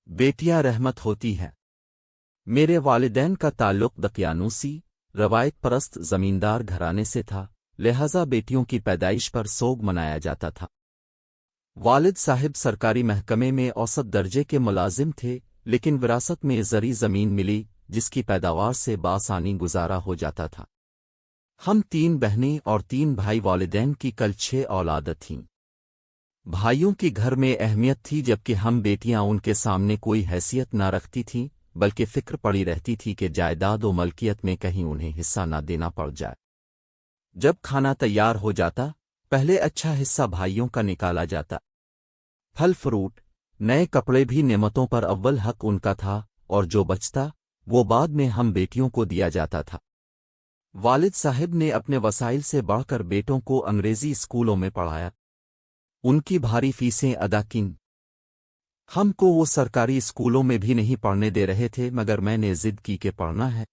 बेटियां रहमत होती हैं। मेरे वालिदैन का ताल्लुक दकियानूसी रवायत परस्त जमींदार घराने से था, लिहाजा बेटियों की पैदाइश पर सोग मनाया जाता था। वालिद साहिब सरकारी महकमे में औसत दर्जे के मुलाजिम थे, लेकिन विरासत में ज़री ज़मीन मिली जिसकी पैदावार से बासानी गुजारा हो जाता था। हम 3 बहनें और 3 भाई, वालिदैन की कल 6 औलाद थीं। भाइयों की घर में अहमियत थी, जबकि हम बेटियां उनके सामने कोई हैसियत न रखती थीं, बल्कि फिक्र पड़ी रहती थी कि जायदाद और मलकियत में कहीं उन्हें हिस्सा न देना पड़ जाए। जब खाना तैयार हो जाता, पहले अच्छा हिस्सा भाइयों का निकाला जाता। फल फ्रूट, नए कपड़े भी नेमतों पर अव्वल हक उनका था, और जो बचता वो बाद में हम बेटियों को दिया जाता था। वालिद साहिब ने अपने वसाइल से बढ़कर बेटों को अंग्रेजी स्कूलों में पढ़ाया, उनकी भारी फीसें अदा कीं। हमको वो सरकारी स्कूलों में भी नहीं पढ़ने दे रहे थे, मगर मैंने जिद की कि पढ़ना है।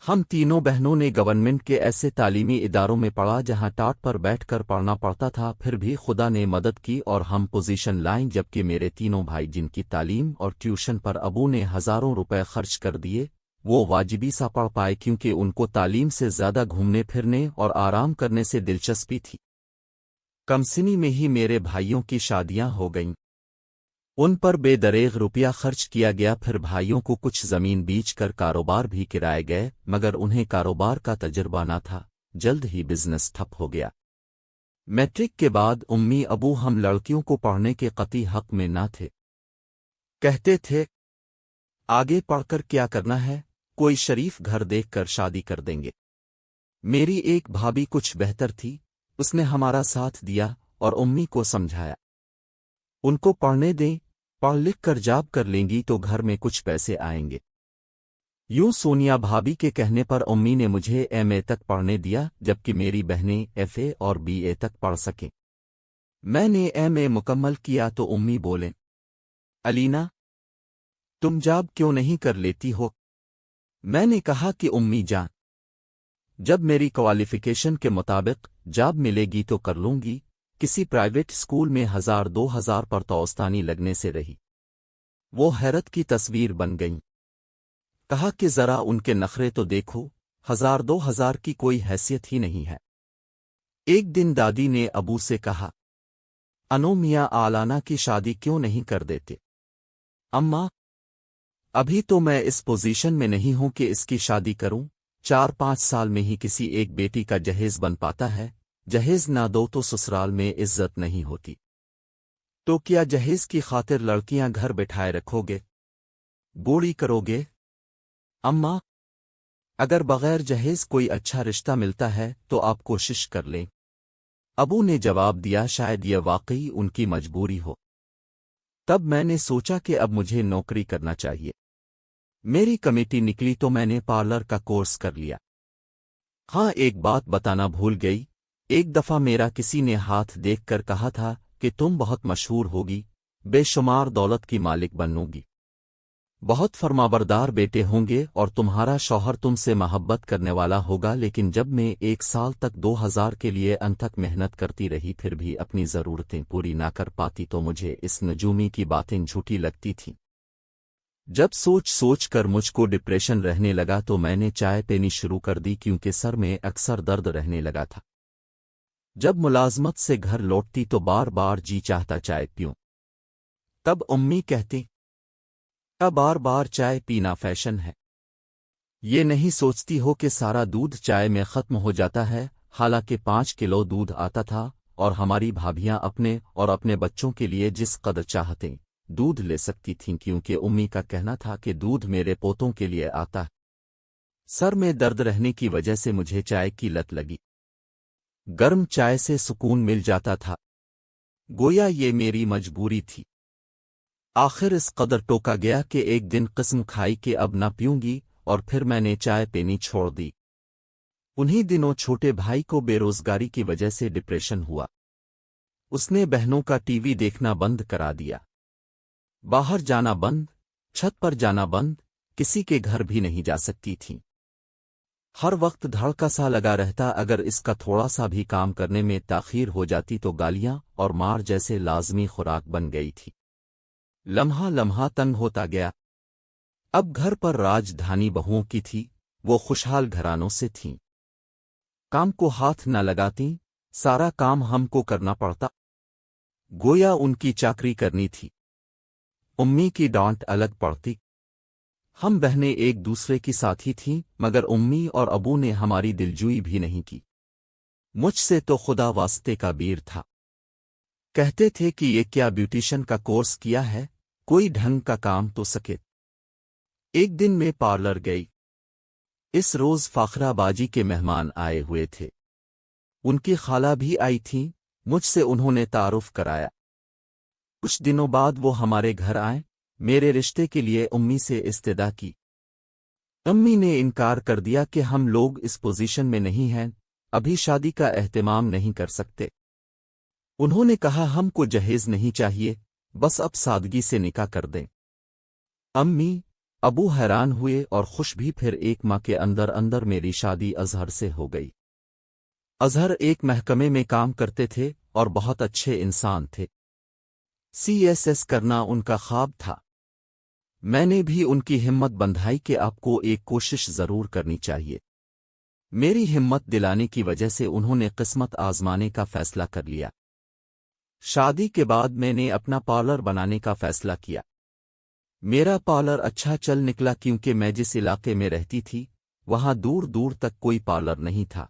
हम तीनों बहनों ने गवर्नमेंट के ऐसे तालीमी इदारों में पढ़ा जहां टाट पर बैठकर पढ़ना पड़ता था, फिर भी खुदा ने मदद की और हम पोजीशन लाएं, जबकि मेरे तीनों भाई जिनकी तालीम और ट्यूशन पर अबू ने हज़ारों रुपए खर्च कर दिए, वो वाजिबी सा पढ़ पाए, क्योंकि उनको तालीम से ज़्यादा घूमने फिरने और आराम करने से दिलचस्पी थी। कमसिनी में ही मेरे भाइयों की शादियां हो गईं। उन पर बेदरेग रुपया खर्च किया गया। फिर भाइयों को कुछ जमीन बेच कर कारोबार भी किराए गए, मगर उन्हें कारोबार का तजुर्बा न था। जल्द ही बिजनेस ठप हो गया। मैट्रिक के बाद उम्मी अबू हम लड़कियों को पढ़ने के कतई हक में न थे। कहते थे, आगे पढ़कर क्या करना है, कोई शरीफ घर देखकर शादी कर देंगे। मेरी एक भाभी कुछ बेहतर थी, उसने हमारा साथ दिया और उम्मी को समझाया, उनको पढ़ने दें, पढ़ लिख कर जॉब कर लेंगी तो घर में कुछ पैसे आएंगे। यूं सोनिया भाभी के कहने पर उम्मी ने मुझे एमए तक पढ़ने दिया, जबकि मेरी बहनें एफए और बीए तक पढ़ सकें। मैंने एमए मुकम्मल किया तो उम्मी बोले, अलीना, तुम जॉब क्यों नहीं कर लेती हो? मैंने कहा कि उम्मी जान, जब मेरी क्वालिफिकेशन के मुताबिक जॉब मिलेगी तो कर लूंगी। किसी प्राइवेट स्कूल में 1000-2000 पर तौस्तानी लगने से रही। वो हैरत की तस्वीर बन गईं। कहा कि जरा उनके नखरे तो देखो, 1000-2000 की कोई हैसियत ही नहीं है। एक दिन दादी ने अबू से कहा, अनो मियां आलाना की शादी क्यों नहीं कर देते? अम्मा, अभी तो मैं इस पोजीशन में नहीं हूं कि इसकी शादी करूं। 4-5 साल में ही किसी एक बेटी का जहेज बन पाता है। जहेज ना दो तो ससुराल में इज्जत नहीं होती। तो क्या जहेज की खातिर लड़कियां घर बिठाए रखोगे, बूढ़ी करोगे? अम्मा, अगर बगैर जहेज कोई अच्छा रिश्ता मिलता है तो आप कोशिश कर लें। अबू ने जवाब दिया, शायद यह वाकई उनकी मजबूरी हो। तब मैंने सोचा कि अब मुझे नौकरी करना चाहिए। मेरी कमेटी निकली तो मैंने पार्लर का कोर्स कर लिया। हाँ, एक बात बताना भूल गई। एक दफा मेरा किसी ने हाथ देखकर कहा था कि तुम बहुत मशहूर होगी, बेशुमार दौलत की मालिक बनोगी, बहुत फरमाबरदार बेटे होंगे और तुम्हारा शौहर तुमसे मोहब्बत करने वाला होगा। लेकिन जब मैं 1 साल तक 2000 के लिए अनथक मेहनत करती रही, फिर भी अपनी ज़रूरतें पूरी ना कर पाती, तो मुझे इस नजूमी की बातें झूठी लगती थीं। जब सोच कर मुझको डिप्रेशन रहने लगा तो मैंने चाय पीनी शुरू कर दी, क्योंकि सर में अक्सर दर्द रहने लगा था। जब मुलाजमत से घर लौटती तो बार बार जी चाहता चाय पीऊं। तब उम्मी कहती, अब बार बार चाय पीना फैशन है, ये नहीं सोचती हो कि सारा दूध चाय में खत्म हो जाता है। हालांकि 5 किलो दूध आता था और हमारी भाभियां अपने और अपने बच्चों के लिए जिस कदर चाहते दूध ले सकती थीं, क्योंकि उम्मी का कहना था कि दूध मेरे पोतों के लिए आता है। सर में दर्द रहने की वजह से मुझे चाय की लत लगी। गर्म चाय से सुकून मिल जाता था, गोया ये मेरी मजबूरी थी। आखिर इस कदर टोका गया कि एक दिन कसम खाई कि अब न पीऊंगी, और फिर मैंने चाय पीनी छोड़ दी। उन्हीं दिनों छोटे भाई को बेरोजगारी की वजह से डिप्रेशन हुआ। उसने बहनों का टीवी देखना बंद करा दिया, बाहर जाना बंद, छत पर जाना बंद, किसी के घर भी नहीं जा सकती थी। हर वक्त धड़का सा लगा रहता। अगर इसका थोड़ा सा भी काम करने में ताखीर हो जाती तो गालियां और मार जैसे लाजमी खुराक बन गई थी। लम्हा लम्हा तंग होता गया। अब घर पर राजधानी बहुओं की थी, वो खुशहाल घरानों से थीं। काम को हाथ न लगातीं, सारा काम हमको करना पड़ता, गोया उनकी चाकरी करनी थी। उम्मी की डांट अलग पड़ती। हम बहनें एक दूसरे की साथी थीं, मगर उम्मी और अबू ने हमारी दिलजुई भी नहीं की। मुझसे तो खुदा वास्ते का बीर था। कहते थे कि ये क्या ब्यूटिशन का कोर्स किया है, कोई ढंग का काम तो सके। एक दिन मैं पार्लर गई। इस रोज फाखराबाजी के मेहमान आए हुए थे। उनकी खाला भी आई थी, मुझसे उन्होंने तारुफ कराया। कुछ दिनों बाद वो हमारे घर आए, मेरे रिश्ते के लिए उम्मी से इस्तेदा की। अम्मी ने इनकार कर दिया कि हम लोग इस पोजीशन में नहीं हैं, अभी शादी का एहतमाम नहीं कर सकते। उन्होंने कहा हमको जहेज नहीं चाहिए, बस अब सादगी से निकाह कर दें। अम्मी अबू हैरान हुए और खुश भी। फिर एक माह के अंदर अंदर मेरी शादी अजहर से हो गई। अजहर एक महकमे में काम करते थे और बहुत अच्छे इंसान थे। CSS करना उनका ख्वाब था। मैंने भी उनकी हिम्मत बंधाई कि आपको एक कोशिश जरूर करनी चाहिए। मेरी हिम्मत दिलाने की वजह से उन्होंने किस्मत आजमाने का फैसला कर लिया। शादी के बाद मैंने अपना पार्लर बनाने का फैसला किया। मेरा पार्लर अच्छा चल निकला, क्योंकि मैं जिस इलाके में रहती थी वहां दूर दूर तक कोई पार्लर नहीं था।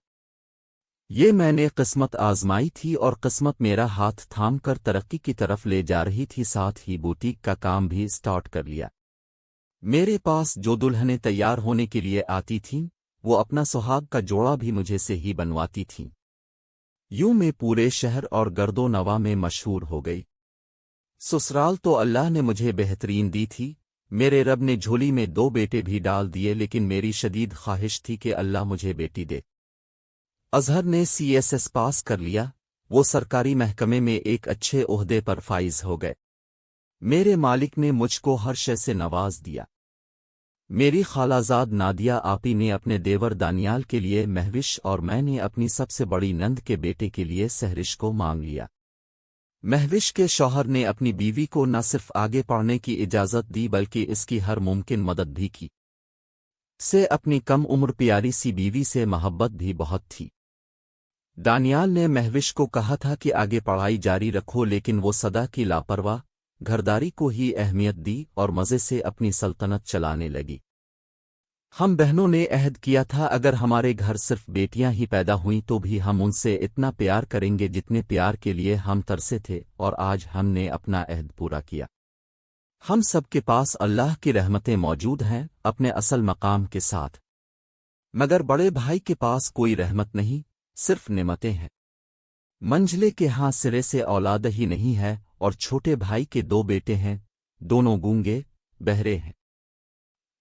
ये मैंने किस्मत आजमाई थी और किस्मत मेरा हाथ थाम कर तरक्की की तरफ ले जा रही थी। साथ ही बुटीक का काम भी स्टार्ट कर लिया। मेरे पास जो दुल्हनें तैयार होने के लिए आती थीं, वो अपना सुहाग का जोड़ा भी मुझे से ही बनवाती थीं। यूं मैं पूरे शहर और गर्दो नवा में मशहूर हो गई। ससुराल तो अल्लाह ने मुझे बेहतरीन दी थी। मेरे रब ने झोली में 2 बेटे भी डाल दिए, लेकिन मेरी शदीद ख्वाहिश थी कि अल्लाह मुझे बेटी दे। अजहर ने CSS पास कर लिया। वो सरकारी महकमे में एक अच्छे ओहदे पर फाइज हो गए। मेरे मालिक ने मुझको हर शय से नवाज दिया। मेरी खालाजाद नादिया आपी ने अपने देवर दानियाल के लिए महविश और मैंने अपनी सबसे बड़ी नंद के बेटे के लिए सहरिश को मांग लिया। महविश के शौहर ने अपनी बीवी को न सिर्फ आगे पढ़ने की इजाज़त दी, बल्कि इसकी हर मुमकिन मदद भी की। से अपनी कम उम्र प्यारी सी बीवी से मोहब्बत भी बहुत थी। दानियाल ने महविश को कहा था कि आगे पढ़ाई जारी रखो, लेकिन वो सदा की लापरवाह घरदारी को ही अहमियत दी और मज़े से अपनी सल्तनत चलाने लगी। हम बहनों ने अहद किया था अगर हमारे घर सिर्फ बेटियां ही पैदा हुईं तो भी हम उनसे इतना प्यार करेंगे जितने प्यार के लिए हम तरसे थे, और आज हमने अपना अहद पूरा किया। हम सबके पास अल्लाह की रहमतें मौजूद हैं अपने असल मकाम के साथ, मगर बड़े भाई के पास कोई रहमत नहीं, सिर्फ नेमतें हैं। मंझले के हाथ सिरे से औलाद ही नहीं है और छोटे भाई के 2 बेटे हैं, दोनों गूंगे बहरे हैं।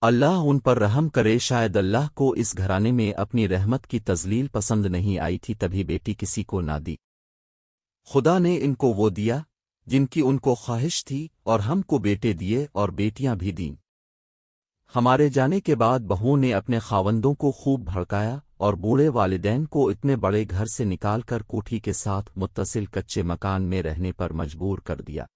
अल्लाह उन पर रहम करे। शायद अल्लाह को इस घराने में अपनी रहमत की तजलील पसंद नहीं आई थी, तभी बेटी किसी को ना दी। खुदा ने इनको वो दिया जिनकी उनको ख्वाहिश थी, और हमको बेटे दिए और बेटियां भी दीं। हमारे जाने के बाद बहुओं ने अपने खावंदों को खूब भड़काया और बूढ़े वालिदैन को इतने बड़े घर से निकाल कर कोठी के साथ मुत्तसिल कच्चे मकान में रहने पर मजबूर कर दिया।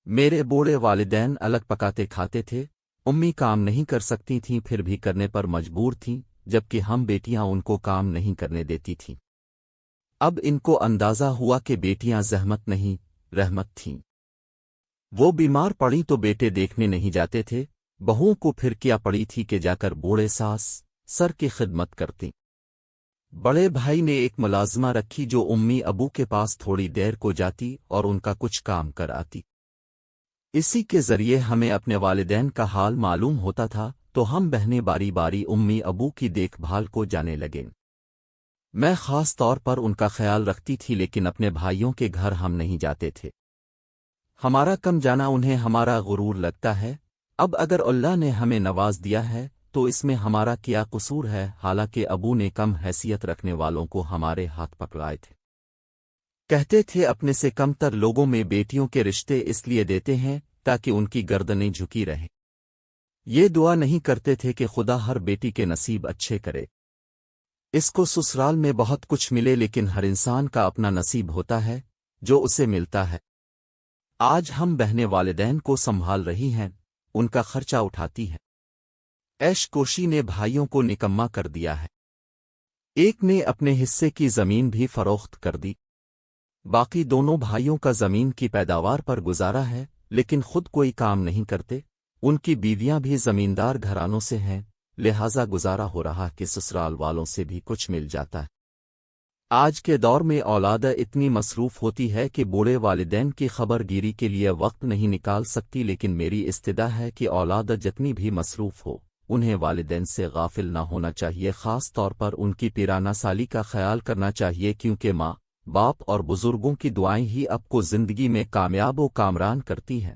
मेरे बूढ़े वालिदैन अलग पकाते खाते थे। उम्मी काम नहीं कर सकती थीं, फिर भी करने पर मजबूर थीं, जबकि हम बेटियां उनको काम नहीं करने देती थीं। अब इनको अंदाजा हुआ कि बेटियां जहमत नहीं, रहमत थीं। वो बीमार पड़ी तो बेटे देखने नहीं जाते थे। बहुओं को फिर क्या पड़ी थी कि जाकर बूढ़े सास सर की खिदमत करती। बड़े भाई ने एक मुलाजमा रखी जो उम्मी अबू के पास थोड़ी देर को जाती और उनका कुछ काम कर आती। इसी के जरिए हमें अपने वालिदैन का हाल मालूम होता था, तो हम बहनें बारी बारी उम्मी अबू की देखभाल को जाने लगे। मैं खास तौर पर उनका ख्याल रखती थी, लेकिन अपने भाइयों के घर हम नहीं जाते थे। हमारा कम जाना उन्हें हमारा गुरूर लगता है। अब अगर अल्लाह ने हमें नवाज दिया है तो इसमें हमारा क्या कसूर है। हालांकि अबू ने कम हैसियत रखने वालों को हमारे हाथ पकड़ाए थे। कहते थे अपने से कमतर लोगों में बेटियों के रिश्ते इसलिए देते हैं ताकि उनकी गर्दनें झुकी रहें। ये दुआ नहीं करते थे कि खुदा हर बेटी के नसीब अच्छे करे। इसको ससुराल में बहुत कुछ मिले, लेकिन हर इंसान का अपना नसीब होता है जो उसे मिलता है। آج ہم بہنے والدین کو سنبھال رہی ہیں، ان کا خرچہ اٹھاتی ہیں۔ ایش کوشی نے بھائیوں کو نکما کر دیا ہے۔ ایک نے اپنے حصے کی زمین بھی فروخت کر دی، باقی دونوں بھائیوں کا زمین کی پیداوار پر گزارا ہے، لیکن خود کوئی کام نہیں کرتے۔ ان کی بیویاں بھی زمیندار گھرانوں سے ہیں، لہذا گزارا ہو رہا کہ سسرال والوں سے بھی کچھ مل جاتا ہے۔ آج کے دور میں اولاد اتنی مصروف ہوتی ہے کہ بوڑھے والدین کی خبر گیری کے لیے وقت نہیں نکال سکتی، لیکن میری استدعا ہے کہ اولاد جتنی بھی مصروف ہو، انہیں والدین سے غافل نہ ہونا چاہیے، خاص طور پر ان کی پیرانہ سالی کا خیال کرنا چاہیے، کیونکہ ماں، باپ اور بزرگوں کی دعائیں ہی آپ کو زندگی میں کامیاب و کامران کرتی ہیں۔